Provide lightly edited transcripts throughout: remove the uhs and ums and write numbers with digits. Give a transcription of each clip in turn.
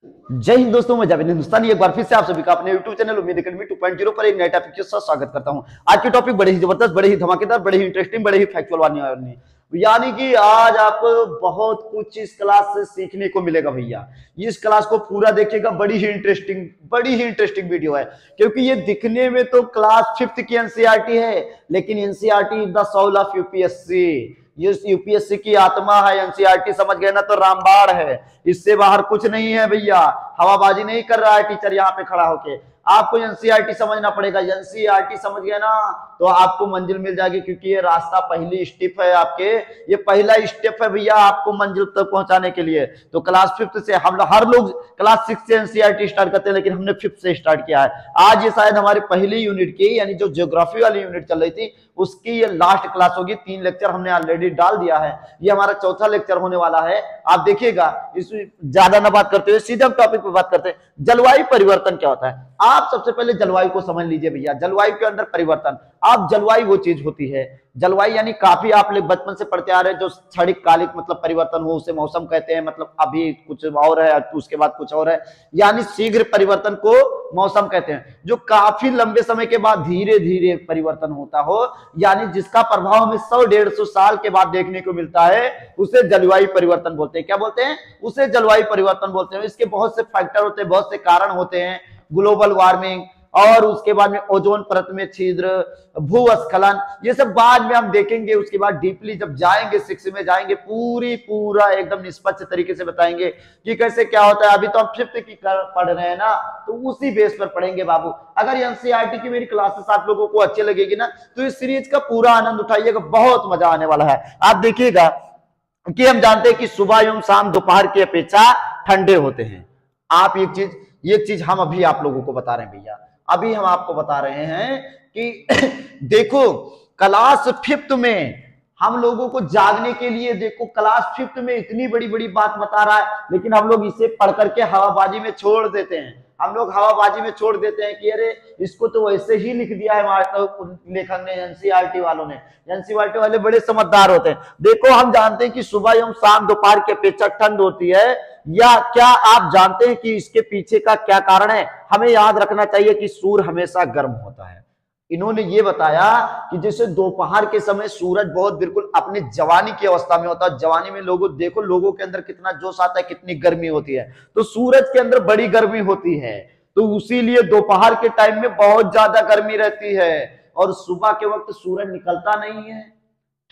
जय हिंद दोस्तों, मैं जावेद हिंदुस्तानी एक बार फिर से आप सभी का अपने YouTube चैनल उम्मीद एकेडमी 2.0 पर एक नए टॉपिक के साथ स्वागत करता हूं। आज की टॉपिक बड़े ही जबरदस्त, बड़े ही धमाकेदार, बड़े ही इंटरेस्टिंग, बड़े ही फैक्चुअल वाली है। यानी कि आज आपको बहुत कुछ इस क्लास से सीखने को मिलेगा भैया। इस क्लास को पूरा देखिएगा, बड़ी ही इंटरेस्टिंग वीडियो है। क्योंकि ये दिखने में तो क्लास 5th की एनसीईआरटी है, लेकिन NCERT is the soul of UPSC. ये यूपीएससी की आत्मा है। एनसीईआरटी समझ गए ना तो रामबाण है, इससे बाहर कुछ नहीं है भैया। हवाबाजी नहीं कर रहा है टीचर यहाँ पे खड़ा होके। आपको एनसीईआरटी समझना पड़ेगा। एनसीईआरटी समझ गए ना तो आपको मंजिल मिल जाएगी, क्योंकि ये रास्ता पहली स्टेप है आपके, ये पहला स्टेप है भैया आपको मंजिल तक पहुंचाने के लिए। तो क्लास 5th से हम हर लोग क्लास 6 से एनसीईआरटी स्टार्ट करते हैं, लेकिन हमने 5th से स्टार्ट किया है। आज ये शायद हमारी पहली यूनिट की, यानी जो ज्योग्राफी वाली यूनिट चल रही थी उसकी ये लास्ट क्लास होगी। 3 लेक्चर हमने ऑलरेडी डाल दिया है, ये हमारा चौथा लेक्चर होने वाला है। आप देखिएगा, इसमें ज्यादा ना बात करते हुए सीधे हम टॉपिक पे बात करते हैं। जलवायु परिवर्तन क्या होता है? आप सबसे पहले जलवायु को समझ लीजिए भैया। जलवायु के अंदर परिवर्तन, आप जलवायु वो चीज होती है, जलवायु यानी काफी आप लोग बचपन से पढ़ते आ रहे हैं, जो क्षणिक कालिक मतलब परिवर्तन हो उसे मौसम कहते हैं। मतलब अभी कुछ और है, उसके बाद कुछ और है, यानी शीघ्र परिवर्तन को मौसम कहते हैं। जो काफी लंबे समय के बाद धीरे धीरे परिवर्तन होता हो, यानी जिसका प्रभाव हमें 100-150 साल के बाद देखने को मिलता है, उसे जलवायु परिवर्तन बोलते हैं। क्या बोलते हैं? उसे जलवायु परिवर्तन बोलते हैं। इसके बहुत से फैक्टर होते हैं, बहुत से कारण होते हैं। ग्लोबल वार्मिंग, और उसके बाद में ओजोन परत में छिद्र, भूस्खलन, ये सब बाद में हम देखेंगे। उसके बाद डीपली जब जाएंगे, 6 में जाएंगे, पूरा एकदम निष्पक्ष तरीके से बताएंगे कि कैसे क्या होता है। अभी तो हम 5th की पढ़ रहे हैं ना, तो उसी बेस पर पढ़ेंगे बाबू। अगर एनसीईआरटी की मेरी क्लासेस आप लोगों को अच्छी लगेगी ना, तो इस सीरीज का पूरा आनंद उठाइएगा, बहुत मजा आने वाला है। आप देखिएगा कि हम जानते हैं कि सुबह एवं शाम दोपहर की अपेक्षा ठंडे होते हैं। आप एक चीज हम अभी आप लोगों को बता रहे हैं भैया। अभी हम आपको बता रहे हैं कि देखो क्लास 5th में हम लोगों को जागने के लिए, देखो क्लास 5th में इतनी बड़ी बड़ी बात बता रहा है, लेकिन हम लोग इसे पढ़ करके हवाबाजी में छोड़ देते हैं। हम लोग हवाबाजी में छोड़ देते हैं कि अरे इसको तो वैसे ही लिख दिया है लेखक ने, एनसीईआरटी वालों ने। एनसीईआरटी वाले बड़े समझदार होते हैं। देखो हम जानते हैं कि सुबह एवं शाम दोपहर की अपेक्षा ठंड होती है, या क्या आप जानते हैं कि इसके पीछे का क्या कारण है? हमें याद रखना चाहिए कि सूर्य हमेशा गर्म होता है। इन्होंने ये बताया कि जैसे दोपहर के समय सूरज बहुत बिल्कुल अपने जवानी की अवस्था में होता है। जवानी में लोगों देखो, लोगों के अंदर कितना जोश आता है, कितनी गर्मी होती है, तो सूरज के अंदर बड़ी गर्मी होती है। तो उसीलिए दोपहर के टाइम में बहुत ज्यादा गर्मी रहती है, और सुबह के वक्त सूरज निकलता नहीं है,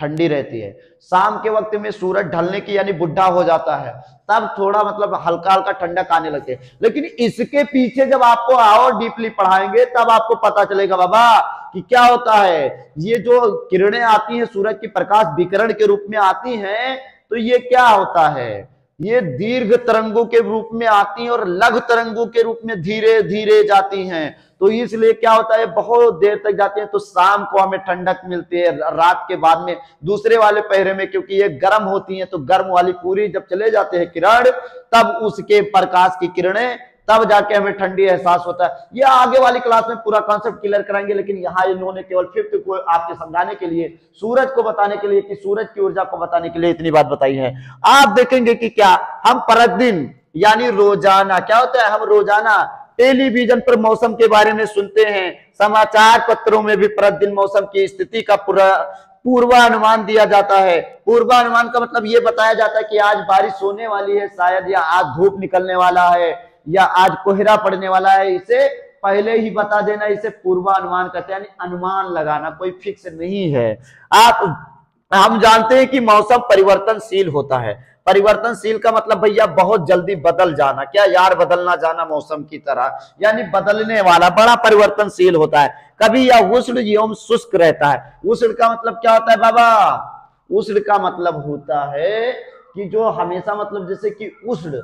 ठंडी रहती है। शाम के वक्त में सूरज ढलने की यानी बुढ़ा हो जाता है, तब थोड़ा मतलब हल्का हल्का ठंडक आने लगती है। लेकिन इसके पीछे जब आपको और डीपली पढ़ाएंगे तब आपको पता चलेगा बाबा कि क्या होता है। ये जो किरणें आती हैं सूरज की, प्रकाश विकिरण के रूप में आती हैं, तो ये क्या होता है? ये दीर्घ तरंगों के रूप में आती हैं और लघु तरंगों के रूप में धीरे धीरे जाती हैं। तो इसलिए क्या होता है, बहुत देर तक जाते हैं, तो शाम को हमें ठंडक मिलती है। रात के बाद में दूसरे वाले पहरे में, क्योंकि ये गर्म होती हैं, तो गर्म वाली पूरी जब चले जाते हैं किरण, तब उसके प्रकाश की किरणें, तब जाके हमें ठंडी एहसास होता है। ये आगे वाली क्लास में पूरा कॉन्सेप्ट क्लियर कराएंगे, लेकिन यहाँ इन्होंने केवल 5th को आपके समझाने के लिए, सूरज को बताने के लिए, कि सूरज की ऊर्जा को बताने के लिए इतनी बात बताई है। आप देखेंगे कि क्या हम प्रतिदिन यानी रोजाना, क्या होता है, हम रोजाना टेलीविजन पर मौसम के बारे में सुनते हैं, समाचार पत्रों में भी प्रतिदिन मौसम की स्थिति का पूर्वानुमान दिया जाता है। पूर्वानुमान का मतलब ये बताया जाता है कि आज बारिश होने वाली है शायद, या आज धूप निकलने वाला है, या आज कोहरा पड़ने वाला है। इसे पहले ही बता देना, इसे पूर्वानुमान कहते हैं, यानी अनुमान लगाना, कोई फिक्स नहीं है। हम जानते हैं कि मौसम परिवर्तनशील होता है। परिवर्तनशील का मतलब भैया बहुत जल्दी बदल जाना, क्या यार, बदलना जाना मौसम की तरह, यानी बदलने वाला, बड़ा परिवर्तनशील होता है। कभी यह उष्ण एवं शुष्क रहता है। उष्ण का मतलब क्या होता है बाबा? उष्ण का मतलब होता है कि जो हमेशा मतलब जैसे कि उष्ण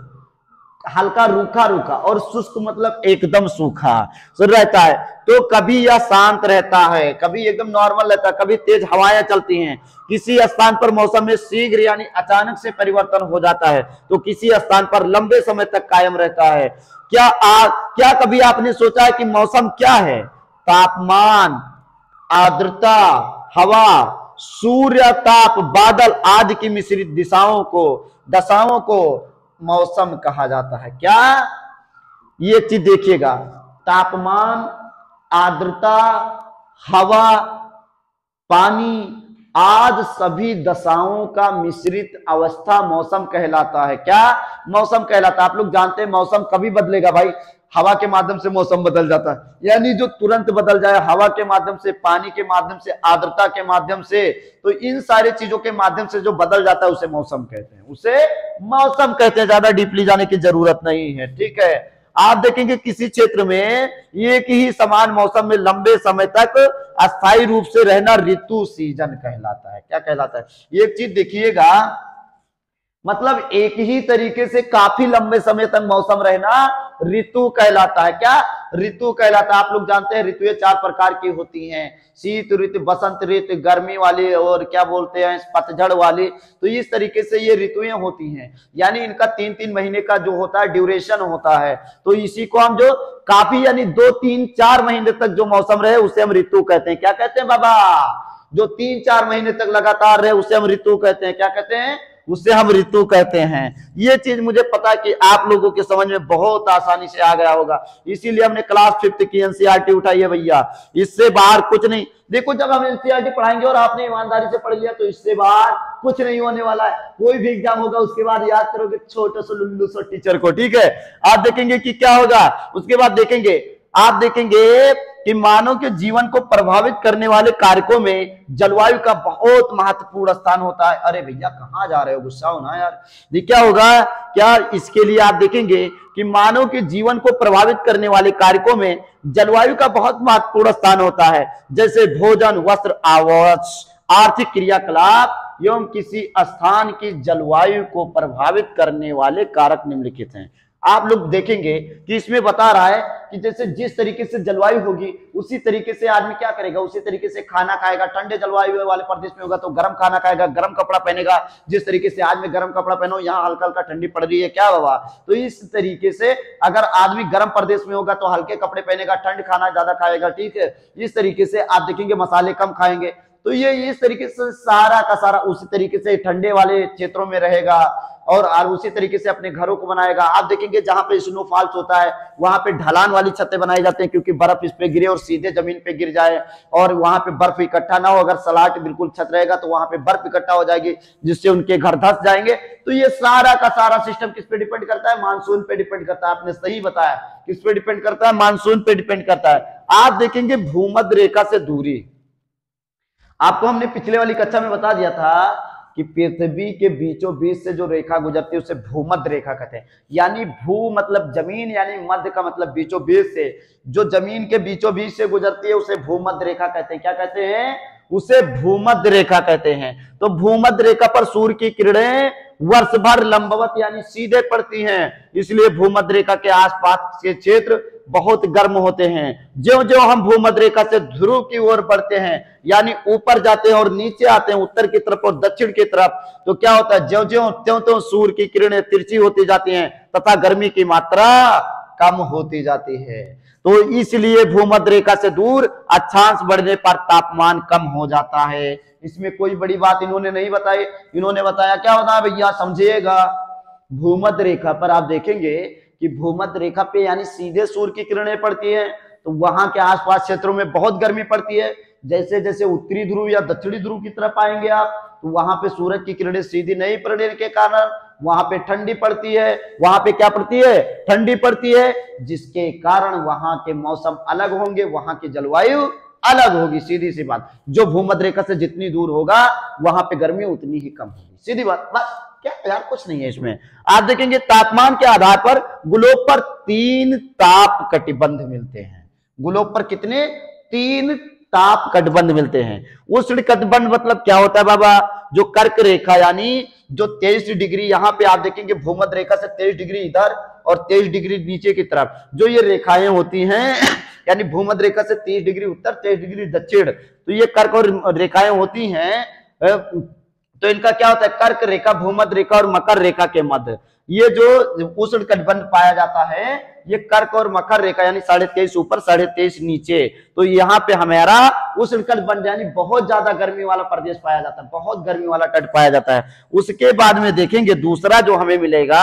हल्का रूखा रूखा, और शुष्क मतलब एकदम सूखा रहता है। तो कभी यह शांत रहता है, कभी एकदम नॉर्मल रहता है, कभी तेज हवाएं चलती हैं। किसी स्थान पर मौसम में शीघ्र यानी अचानक से परिवर्तन हो जाता है, तो किसी स्थान पर लंबे समय तक कायम रहता है। क्या कभी आपने सोचा है कि मौसम क्या है? तापमान, आर्द्रता, हवा, सूर्य ताप, बादल आदि की मिश्रित दशाओं को मौसम कहा जाता है। क्या? ये चीज देखिएगा, तापमान, आर्द्रता, हवा, पानी, आज सभी दशाओं का मिश्रित अवस्था मौसम कहलाता है। क्या? मौसम कहलाता है। आप लोग जानते हैं मौसम कभी बदलेगा भाई? हवा के माध्यम से मौसम बदल जाता है, यानी जो तुरंत बदल जाए, हवा के माध्यम से, पानी के माध्यम से, आर्द्रता के माध्यम से, तो इन सारी चीजों के माध्यम से जो बदल जाता है उसे मौसम कहते हैं, उसे मौसम कहते हैं। ज्यादा डीपली जाने की जरूरत नहीं है, ठीक है। आप देखेंगे किसी क्षेत्र में एक ही समान मौसम में लंबे समय तक अस्थायी रूप से रहना ऋतु सीजन कहलाता है। क्या कहलाता है? एक चीज देखिएगा, मतलब एक ही तरीके से काफी लंबे समय तक मौसम रहना ऋतु कहलाता है। क्या? ऋतु कहलाता है। आप लोग जानते हैं ऋतुएं 4 प्रकार की होती हैं, शीत ऋतु, बसंत ऋतु, गर्मी वाली और क्या बोलते हैं पतझड़ वाली। तो इस तरीके से ये ऋतुएं होती हैं, यानी इनका 3-3 महीने का जो होता है ड्यूरेशन होता है। तो इसी को हम जो काफी यानी 2, 3, 4 महीने तक जो मौसम रहे उसे हम ऋतु कहते हैं। क्या कहते हैं बाबा? जो 3-4 महीने तक लगातार रहे उसे हम ऋतु कहते हैं। क्या कहते हैं? उसे हम ऋतु कहते हैं। ये चीज मुझे पता है कि आप लोगों के समझ में बहुत आसानी से आ गया होगा, इसीलिए हमने क्लास 5th की एनसीईआरटी उठाई है भैया। इससे बाहर कुछ नहीं। देखो, जब हम एनसीईआरटी पढ़ाएंगे और आपने ईमानदारी से पढ़ लिया तो इससे बाहर कुछ नहीं होने वाला है। कोई भी एग्जाम होगा उसके बाद याद करोगे छोटे से लुल्लू से टीचर को, ठीक है। आप देखेंगे कि क्या होगा, उसके बाद देखेंगे, आप देखेंगे कि मानव के जीवन को प्रभावित करने वाले कारकों में जलवायु का बहुत महत्वपूर्ण स्थान होता है। अरे भैया कहां जा रहे हो, गुस्सा हो ना यार। ये क्या होगा, क्या इसके लिए आप देखेंगे कि मानव के जीवन को प्रभावित करने वाले कारकों में जलवायु का बहुत महत्वपूर्ण स्थान होता है, जैसे भोजन, वस्त्र, आवास, आर्थिक क्रियाकलाप एवं किसी स्थान की जलवायु को प्रभावित करने वाले कारक निम्नलिखित हैं। आप लोग देखेंगे कि इसमें बता रहा है कि जैसे जिस तरीके से जलवायु होगी उसी तरीके से आदमी क्या करेगा, उसी तरीके से खाना खाएगा। ठंडे जलवायु वाले प्रदेश में होगा तो गर्म खाना खाएगा, गर्म कपड़ा पहनेगा। जिस तरीके से आज में गर्म कपड़ा पहनो, यहाँ हल्का हल्का ठंडी पड़ रही है, क्या बाबा, तो इस तरीके से अगर आदमी गर्म प्रदेश में होगा तो हल्के कपड़े पहनेगा, ठंड खाना ज्यादा खाएगा, ठीक है। इस तरीके से आप देखेंगे मसाले कम खाएंगे। तो ये इस तरीके से सारा का सारा उसी तरीके से ठंडे वाले क्षेत्रों में रहेगा और उसी तरीके से अपने घरों को बनाएगा। आप देखेंगे जहां पे स्नोफॉल्स होता है वहां पे ढलान वाली छतें बनाई जाती हैं, क्योंकि बर्फ इस पे गिरे और सीधे जमीन पे गिर जाए और वहां पे बर्फ इकट्ठा ना हो। अगर सलाट बिल्कुल छत रहेगा तो वहां पे बर्फ इकट्ठा हो जाएगी, जिससे उनके घर धंस जाएंगे। तो ये सारा का सारा सिस्टम किस पे डिपेंड करता है? मानसून पे डिपेंड करता है। आपने सही बताया, किस पे डिपेंड करता है? मानसून पे डिपेंड करता है। आप देखेंगे भूमध्य रेखा से दूरी, आपको हमने पिछले वाली कक्षा में बता दिया था कि पृथ्वी के बीचों बीच से जो रेखा गुजरती है उसे भूमध्य रेखा कहते हैं। यानी भू मतलब जमीन, यानी मध्य का मतलब बीचों बीच से, जो जमीन के बीचों बीच से गुजरती है उसे भूमध्य रेखा कहते हैं। क्या कहते हैं? उसे भूमध्य रेखा कहते हैं। तो भूमध्य रेखा पर सूर्य की किरणें वर्ष भर लंबवत यानी सीधे पड़ती हैं, इसलिए भूमध्य रेखा के आसपास के क्षेत्र बहुत गर्म होते हैं। ज्यों ज्यों हम भूमध्य रेखा से ध्रुव की ओर बढ़ते हैं, यानी ऊपर जाते हैं और नीचे आते हैं उत्तर की तरफ और दक्षिण की तरफ, तो क्या होता है, ज्यों ज्यों त्यों त्यों सूर्य की किरणें तिरछी होती जाती हैं तथा गर्मी की मात्रा कम होती जाती है। तो इसलिए भूमध्य रेखा से दूर अक्षांश बढ़ने पर तापमान कम हो जाता है। इसमें कोई बड़ी बात इन्होंने नहीं बताई। इन्होंने बताया क्या होता है भैया, समझिएगा। भूमध्य रेखा पर आप देखेंगे कि भूमध्य रेखा पे यानी सीधे सूर्य की किरणें पड़ती है, तो वहां के आसपास क्षेत्रों में बहुत गर्मी पड़ती है। जैसे जैसे उत्तरी ध्रुव या दक्षिणी ध्रुव की तरफ आएंगे आप, तो वहां पे सूरज की किरणें सीधी नहीं पड़ने के कारण वहां पे ठंडी पड़ती है। वहां पे क्या पड़ती है? ठंडी पड़ती है, जिसके कारण वहां के मौसम अलग होंगे, वहां की जलवायु अलग होगी। सीधी सी बात, जो भूमध्य रेखा से जितनी दूर होगा वहां पे गर्मी उतनी ही कम होगी। सीधी बात, बस। क्या यार, कुछ नहीं है इसमें। आप देखेंगे तापमान के आधार पर ग्लोब पर 3 ताप कटिबंध मिलते हैं। ग्लोब पर कितने? 3 ताप कटिबंध मिलते हैं। उष्ण कटिबंध मतलब क्या होता है बाबा? जो कर्क रेखा यानी जो 23 डिग्री, यहां पे आप देखेंगे भूमध्य रेखा से 23 डिग्री इधर और 23 डिग्री नीचे की तरफ जो ये रेखाएं होती हैं, यानी भूमध्य रेखा से 30 डिग्री उत्तर 23 डिग्री दक्षिण, तो ये कर्क और रेखाएं होती हैं। तो इनका क्या होता है? कर्क रेखा, भूमध्य रेखा और मकर रेखा के मध्य ये जो उष्ण कटिबंध पाया जाता है, ये कर्क और मकर रेखा यानी 23.5 ऊपर 23.5 नीचे, तो यहाँ पे हमारा उष्ण कटिबंध यानी बहुत ज्यादा गर्मी वाला प्रदेश पाया जाता है, बहुत गर्मी वाला तट पाया जाता है। उसके बाद में देखेंगे दूसरा जो हमें मिलेगा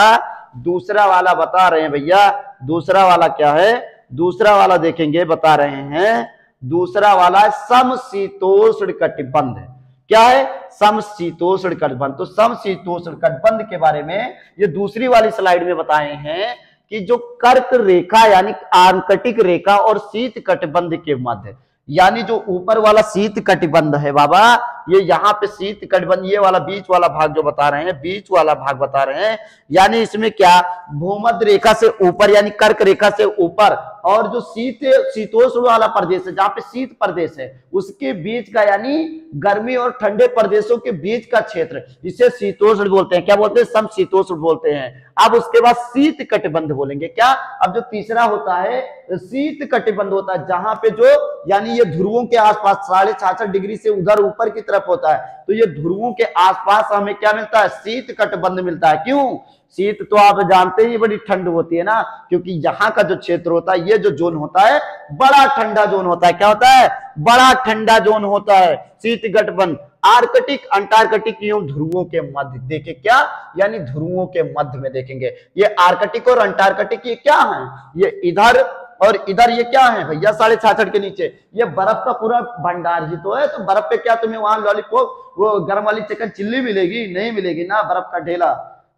दूसरा वाला बता रहे हैं भैया, दूसरा वाला क्या है, दूसरा वाला देखेंगे बता रहे हैं, दूसरा वाला समशीतोष्ण कटिबंध। क्या है, समशीतोष्ण कटिबंध। तो समशीतोष्ण कटिबंध के बारे में ये दूसरी वाली स्लाइड में बताए हैं कि जो कर्क रेखा यानी आर्कटिक रेखा और शीत कटिबंध के मध्य, यानी जो ऊपर वाला शीत कटिबंध है बाबा, ये यहाँ पे शीत कटिबंध, ये वाला बीच वाला भाग जो बता रहे हैं, बीच वाला भाग बता रहे हैं, यानी इसमें क्या भूमध्य रेखा से ऊपर यानी कर्क रेखा से ऊपर और जो शीतोष्ण वाला प्रदेश है, जहां पे शीत प्रदेश है, उसके बीच का यानी गर्मी और ठंडे प्रदेशों के बीच का क्षेत्र, इसे शीतोष्ण बोलते हैं। क्या बोलते हैं, समशीतोष्ण बोलते हैं। अब उसके बाद शीत कटिबंध बोलेंगे। क्या, अब जो तीसरा होता है शीत कटिबंध होता है, जहां पे जो यानी ये ध्रुवों के आसपास 66.5 डिग्री से उधर ऊपर की तरफ होता है, तो ये ध्रुवों के आसपास हमें क्या मिलता है, शीत कटिबंध मिलता है। क्यों, शीत तो आप जानते ही बड़ी ठंड होती है ना, क्योंकि यहाँ का जो क्षेत्र होता है, ये जो जोन होता है बड़ा ठंडा जोन होता है। क्या होता है, बड़ा ठंडा जोन होता है शीत कटिबंध। आर्कटिक अंटार्कटिक एवं ध्रुवों के मध्य, देखे क्या, यानी ध्रुवों के मध्य में देखेंगे। ये आर्कटिक और अंटार्कटिक ये क्या है, ये इधर और इधर ये क्या है भैया, 66.5 के नीचे ये बर्फ का पूरा भंडार ही तो है। तो बर्फ पे क्या तुम्हें वहां लॉलीपॉप वो गर्म वाली चिकन चिल्ली मिलेगी, नहीं मिलेगी ना, बर्फ का ढेला।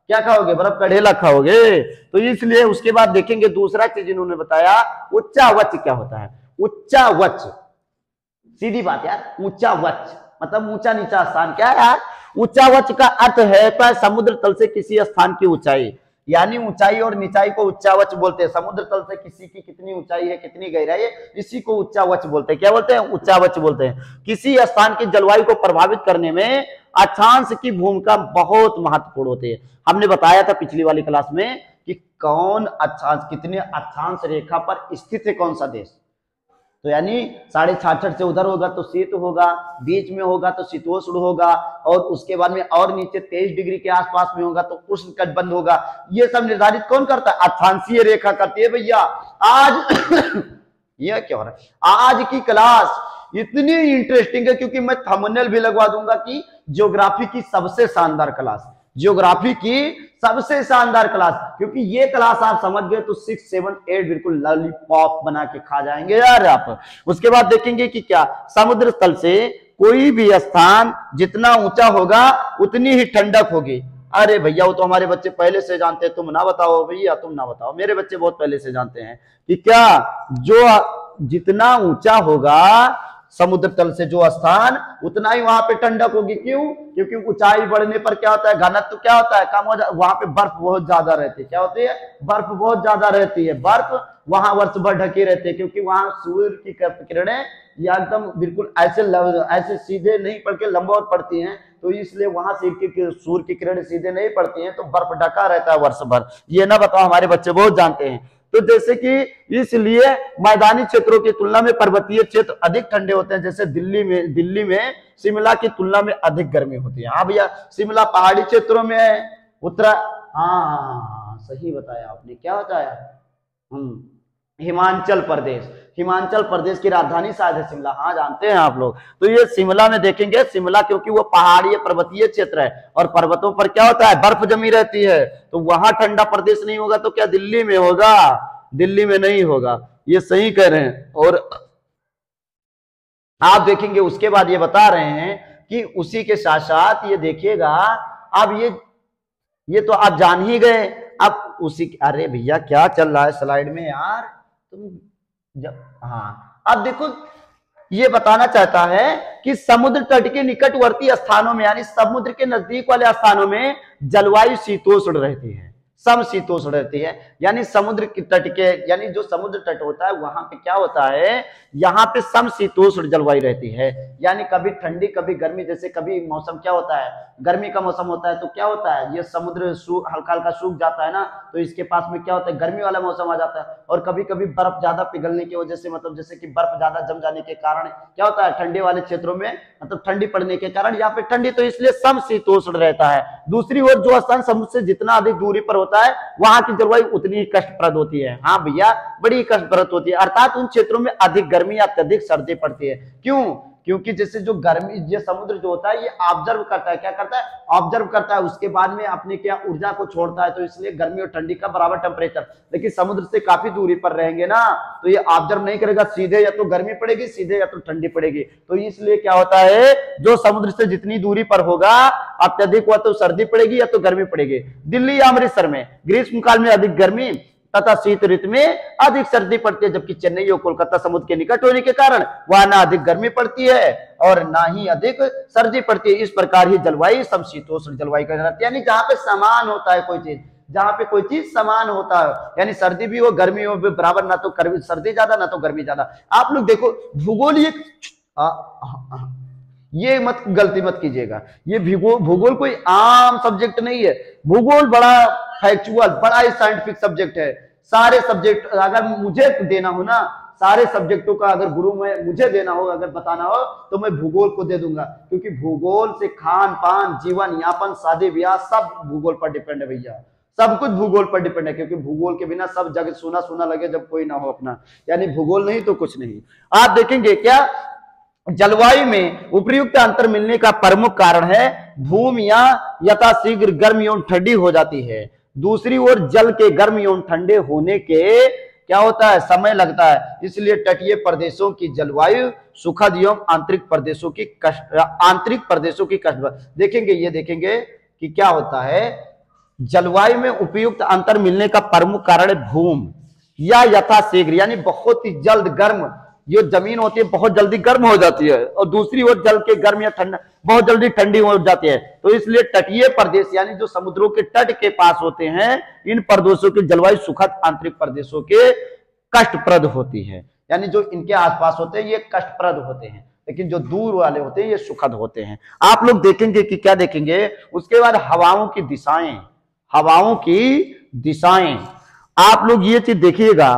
क्या खाओगे, बर्फ का ढेला खाओगे। तो इसलिए उसके बाद देखेंगे दूसरा चीज इन्होंने बताया, उच्चावच क्या होता है। उच्चावच, सीधी बात यार, उच्चावच मतलब ऊंचा नीचा स्थान। क्या है यार, उच्चावच का अर्थ है समुद्र तल से किसी स्थान की ऊंचाई, यानी ऊंचाई और निचाई को उच्चावच बोलते हैं। समुद्र तल से किसी की कितनी ऊंचाई है, कितनी गहराई है, इसी को उच्चावच बोलते हैं। क्या बोलते हैं, उच्चावच बोलते हैं। किसी स्थान की जलवायु को प्रभावित करने में अक्षांश की भूमिका बहुत महत्वपूर्ण होती है। हमने बताया था पिछली वाली क्लास में कि कौन अक्षांश, कितने अक्षांश रेखा पर स्थित है कौन सा देश। तो यानी 66.5 से उधर होगा तो शीत होगा, बीच में होगा तो शीतोष्ण होगा, और उसके बाद में और नीचे 23 डिग्री के आसपास में होगा तो उष्ण कटिबंध होगा। ये सब निर्धारित कौन करता है, अक्षांशीय रेखा करती है भैया। आज यह क्या हो रहा है, आज की क्लास इतनी इंटरेस्टिंग है क्योंकि मैं थंबनेल भी लगवा दूंगा कि ज्योग्राफी की सबसे शानदार क्लास, ज्योग्राफी की सबसे शानदार क्लास, क्योंकि ये क्लास आप समझ गए तो 6, 7, 8 बिल्कुल लॉलीपॉप बना के खा जाएंगे यार आप। उसके बाद देखेंगे कि क्या, समुद्र तल से कोई भी स्थान जितना ऊंचा होगा उतनी ही ठंडक होगी। अरे भैया वो तो हमारे बच्चे पहले से जानते हैं, तुम ना बताओ भैया, तुम ना बताओ, मेरे बच्चे बहुत पहले से जानते हैं कि क्या, जो जितना ऊंचा होगा समुद्र तल से जो स्थान, उतना ही वहां पे ठंडक होगी। क्यों, क्योंकि ऊंचाई बढ़ने पर क्या होता है, घनत्व क्या होता है, कम हो जाता है, वहां पे बर्फ बहुत ज्यादा रहती है। क्या होती है, बर्फ बहुत ज्यादा रहती है। बर्फ वहां वर्ष भर ढकी रहती है, क्योंकि वहां सूर्य की किरणें या एकदम बिल्कुल ऐसे सीधे नहीं पड़ के लंबवत पड़ती हैं, तो इसलिए वहां से सूर्य की किरणें सीधे नहीं पड़ती हैं, तो बर्फ ढका रहता है वर्ष भर। ये ना बताओ, हमारे बच्चे बहुत जानते हैं। तो जैसे कि इसलिए मैदानी क्षेत्रों की तुलना में पर्वतीय क्षेत्र अधिक ठंडे होते हैं। जैसे दिल्ली में शिमला की तुलना में अधिक गर्मी होती है। हाँ भैया, शिमला पहाड़ी क्षेत्रों में है, हाँ सही बताया आपने। क्या बताया, हिमाचल प्रदेश की राजधानी शायद है शिमला, हाँ जानते हैं आप लोग। तो ये शिमला में देखेंगे, शिमला क्योंकि वो पहाड़ी पर्वतीय क्षेत्र है और पर्वतों पर क्या होता है, बर्फ जमी रहती है, तो वहां ठंडा प्रदेश नहीं होगा तो क्या दिल्ली में होगा, दिल्ली में नहीं होगा। ये सही कह रहे हैं। और आप देखेंगे उसके बाद ये बता रहे हैं कि उसी के साथ साथ ये देखिएगा, अब ये तो आप जान ही गए। अब उसी, अरे भैया क्या चल रहा है स्लाइड में यार तुम हाँ, अब देखो ये बताना चाहता है कि समुद्र तट के निकटवर्ती स्थानों में यानी समुद्र के नजदीक वाले स्थानों में जलवायु शीतोष्ण रहती है, समशीतोष्ण रहती है। यानी समुद्र के तट के, यानी जो समुद्र तट होता है वहां पे क्या होता है, यहाँ पे समशीतोष्ण जलवायु रहती है। यानी कभी ठंडी कभी गर्मी, जैसे कभी मौसम क्या होता है, गर्मी का मौसम होता है तो क्या होता है, ये समुद्र हल्का हल्का सूख जाता है ना, तो इसके पास में क्या होता है, गर्मी वाला मौसम आ जाता है। और कभी कभी बर्फ ज्यादा पिघलने की वजह से, मतलब जैसे कि बर्फ ज्यादा जम जाने के कारण क्या होता है, ठंडे वाले क्षेत्रों में मतलब ठंडी पड़ने के कारण यहाँ पे ठंडी, तो इसलिए समशीतोष्ण रहता है। दूसरी ओर जो स्थान समुद्र से जितना अधिक दूरी पर होता है वहां की जलवायु उतनी ही कष्टप्रद होती है। हाँ भैया, बड़ी कष्टप्रद होती है, अर्थात उन क्षेत्रों में अधिक गर्मी या अत्यधिक सर्दी पड़ती है। क्यों, क्योंकि जैसे जो गर्मी, ये समुद्र जो होता है ये ऑब्जर्व करता है, क्या करता है, ऑब्जर्व करता है, उसके बाद में अपने क्या ऊर्जा को छोड़ता है, तो इसलिए गर्मी और ठंडी का बराबर टेम्परेचर। लेकिन समुद्र से काफी दूरी पर रहेंगे ना, तो ये ऑब्जर्व नहीं करेगा, सीधे या तो गर्मी पड़ेगी, सीधे या तो ठंडी पड़ेगी। तो इसलिए क्या होता है, जो समुद्र से जितनी दूरी पर होगा अत्यधिक हुआ तो सर्दी पड़ेगी या तो गर्मी पड़ेगी। दिल्ली या अमृतसर में ग्रीष्म काल में अधिक गर्मी तथा शीत ऋतु में अधिक सर्दी पड़ती है, जबकि चेन्नई और कोलकाता समुद्र के निकट होने के कारण वहां ना अधिक गर्मी पड़ती है और ना ही अधिक सर्दी पड़ती है। इस प्रकार ही जलवायु समशीतोष्ण जलवायु का कहलाती है, यानी जहां पे समान होता है कोई चीज, जहां पे कोई चीज समान होता है, यानी सर्दी भी हो गर्मी हो बराबर, ना तो सर्दी ज्यादा ना तो गर्मी ज्यादा। आप लोग देखो भूगोल ये मत गलती मत कीजिएगा, ये भूगोल कोई आम सब्जेक्ट नहीं है। भूगोल बड़ा फैक्चुअल, बड़ा ही साइंटिफिक सब्जेक्ट है। सारे सब्जेक्ट अगर मुझे देना हो ना, सारे सब्जेक्टों का अगर गुरु में मुझे देना हो, अगर बताना हो तो मैं भूगोल को दे दूंगा, क्योंकि भूगोल से खान पान, जीवन यापन, शादी ब्याह सब भूगोल पर डिपेंड है भैया, सब कुछ भूगोल पर डिपेंड है। क्योंकि भूगोल के बिना सब जगह सुना सुना लगे जब कोई ना हो अपना, यानी भूगोल नहीं तो कुछ नहीं। आप देखेंगे क्या जलवायु में उपयुक्त अंतर मिलने का प्रमुख कारण है भूमि यथाशीघ्र गर्म एवं ठंडी हो जाती है। दूसरी ओर जल के गर्म एवं ठंडे होने के क्या होता है, समय लगता है। इसलिए तटीय प्रदेशों की जलवायु सुखद एवं आंतरिक प्रदेशों की कष्ट। देखेंगे, ये देखेंगे कि क्या होता है, जलवायु में उपयुक्त अंतर मिलने का प्रमुख कारण है भूमि या यथाशीघ्र, यानी बहुत ही जल्द गर्म, जो जमीन होती है बहुत जल्दी गर्म हो जाती है, और दूसरी ओर जल के गर्म या ठंडा बहुत जल्दी ठंडी हो जाती है। तो इसलिए तटीय प्रदेश यानी जो समुद्रों के तट के पास होते हैं, इन प्रदेशों की जलवायु सुखद, आंतरिक प्रदेशों के कष्टप्रद होती है। यानी जो इनके आसपास होते हैं ये कष्टप्रद होते हैं, लेकिन जो दूर वाले होते हैं ये सुखद होते हैं। आप लोग देखेंगे कि क्या देखेंगे, उसके बाद हवाओं की दिशाएं, हवाओं की दिशाएं आप लोग ये चीज देखिएगा,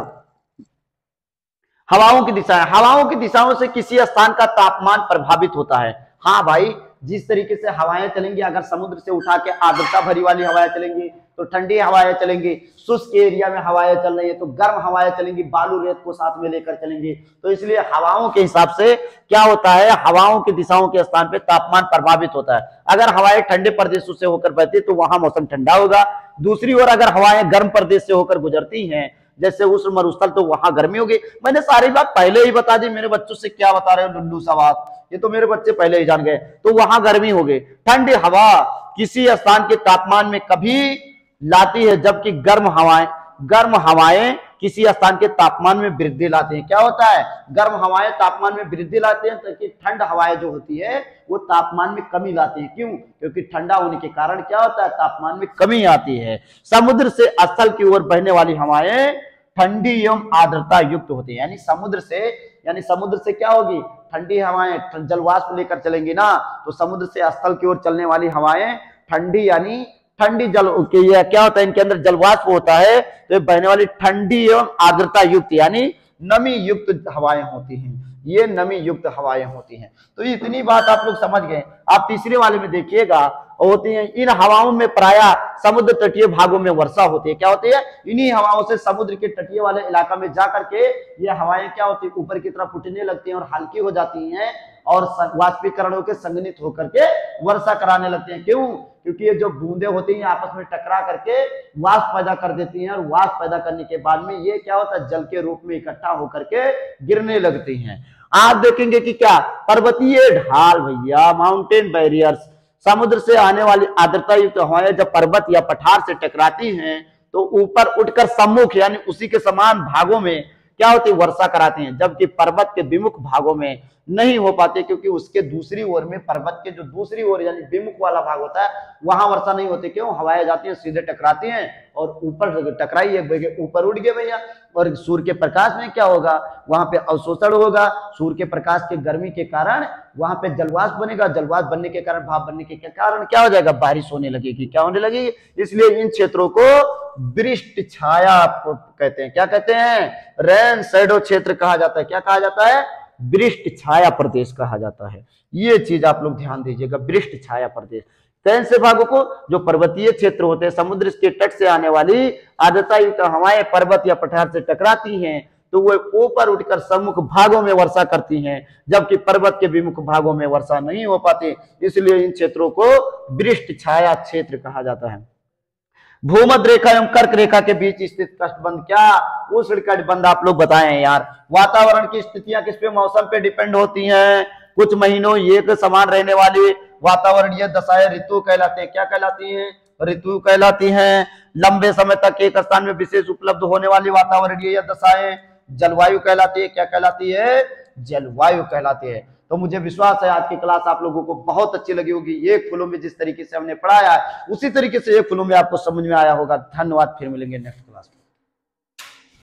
हवाओं की दिशाएं, हवाओं की दिशाओं से किसी स्थान का तापमान प्रभावित होता है। हाँ भाई, जिस तरीके से हवाएं चलेंगी, अगर समुद्र से उठा के आर्द्रता भरी वाली हवाएं चलेंगी तो ठंडी हवाएं चलेंगी, शुष्क एरिया में हवाएं चल रही है तो गर्म हवाएं चलेंगी, बालू रेत को साथ में लेकर चलेंगी। तो इसलिए हवाओं के हिसाब से क्या होता है, हवाओं की दिशाओं के स्थान पे तापमान प्रभावित होता है। अगर हवाएं ठंडे प्रदेशों से होकर बहती तो वहां मौसम ठंडा होगा। दूसरी ओर अगर हवाएं गर्म प्रदेश से होकर गुजरती हैं, जैसे उष्ण मरुस्थल, तो वहां गर्मी होगी। मैंने सारी बात पहले ही बता दी, मेरे बच्चों से क्या बता रहे हो लुल्लू सा बात, ये तो मेरे बच्चे पहले ही जान गए। तो वहां गर्मी होगी। ठंडी हवा किसी स्थान के तापमान में कभी लाती है, जबकि गर्म हवाएं किसी स्थान के तापमान में वृद्धि लाती हैं। क्या होता है, गर्म हवाएं तापमान में वृद्धि लाती हैं, ताकि ठंड हवाएं जो होती है वो तापमान में कमी लाती हैं। क्यों? क्योंकि ठंडा होने के कारण क्या होता है, तापमान में कमी आती है। समुद्र से स्थल की ओर बहने वाली हवाएं ठंडी एवं आर्द्रता युक्त होती है। यानी समुद्र से क्या होगी, ठंडी हवाएं जलवाष्प लेकर चलेंगी ना, तो समुद्र से स्थल की ओर चलने वाली हवाएं ठंडी, यानी ठंडी जल के क्या होता है, इनके अंदर जलवाष्प होता है, तो बहने वाली ठंडी एवं आर्द्रता युक्त यानी नमी युक्त हवाएं होती हैं। ये नमी युक्त हवाएं होती हैं। तो इतनी बात आप लोग समझ गए। आप तीसरे वाले में देखिएगा, होती है इन हवाओं में प्राय समुद्र तटीय भागों में वर्षा होती है। क्या होती है, इन्हीं हवाओं से समुद्र के तटीय वाले इलाका में जाकर के ये हवाएं क्या होती है, ऊपर की तरफ उठने लगती हैं और हल्की हो जाती हैं और वाष्पीकरण होकर संघनित होकर के वर्षा कराने लगते हैं। क्यों? क्योंकि ये जो बूंदे होती हैं आपस में टकरा करके वाष्प पैदा कर देती हैं, और वाष्प पैदा करने के बाद में ये क्या होता है, जल के रूप में इकट्ठा होकर के गिरने लगती हैं। आप देखेंगे कि क्या पर्वतीय ढाल भैया, माउंटेन बैरियर्स, समुद्र से आने वाली आर्द्रता युक्त हवाएं जब पर्वत या पठार से टकराती हैं तो ऊपर उठकर सम्मुख यानी उसी के समान भागों में क्या होती है, वर्षा कराती हैं, जबकि पर्वत के विमुख भागों में नहीं हो पाते, क्योंकि उसके दूसरी ओर में, पर्वत के जो दूसरी ओर यानी विमुख वाला भाग होता है वहां वर्षा नहीं होती। क्यों? हवाएं जाती हैं सीधे टकराती हैं और ऊपर टकराई, एक ऊपर उड़ गए भैया, और सूर्य के प्रकाश में क्या होगा, वहां पे अवशोषण होगा। सूर्य के प्रकाश के गर्मी के कारण वहां पे जलवाष्प बनेगा, जलवाष्प बनने के कारण, भाप बनने के कारण क्या हो जाएगा, बारिश होने लगेगी। क्या होने लगेगी? इसलिए इन क्षेत्रों को वृष्टि छाया कहते हैं। क्या कहते हैं? रेन शैडो क्षेत्र कहा जाता है। क्या कहा जाता है? वृष्टि छाया प्रदेश कहा जाता है। ये चीज आप लोग ध्यान दीजिएगा, वृष्टि छाया प्रदेश। कौन से भागों को? जो पर्वतीय क्षेत्र होते हैं, समुद्र के तट से आने वाली आर्द्रता युक्त हवाएं पर्वत या पठार से टकराती हैं तो वो ऊपर उठकर सम्मुख भागों में वर्षा करती हैं, जबकि पर्वत के विमुख भागों में वर्षा नहीं हो पाती। इसलिए इन क्षेत्रों को वृष्टि छाया क्षेत्र कहा जाता है। भूमध्य रेखा एवं कर्क रेखा के बीच स्थित कटिबंध, क्या उष्णकटिबंध आप लोग बताएं यार। वातावरण की स्थितियां किस पे, मौसम पे डिपेंड होती हैं। कुछ महीनों एक समान रहने वाली वातावरणीय दशाएं ऋतु कहलाते हैं। क्या कहलाती हैं? ऋतु कहलाती हैं। लंबे समय तक एक स्थान में विशेष उपलब्ध होने वाली वातावरणीय दशाएं जलवायु कहलाती है। क्या कहलाती है? जलवायु कहलाती है। तो मुझे विश्वास है आज की क्लास आप लोगों को बहुत अच्छी लगी होगी। एक फ्लो में जिस तरीके से हमने पढ़ाया है उसी तरीके से एक फ्लो में आपको समझ में आया होगा। धन्यवाद, फिर मिलेंगे नेक्स्ट क्लास में।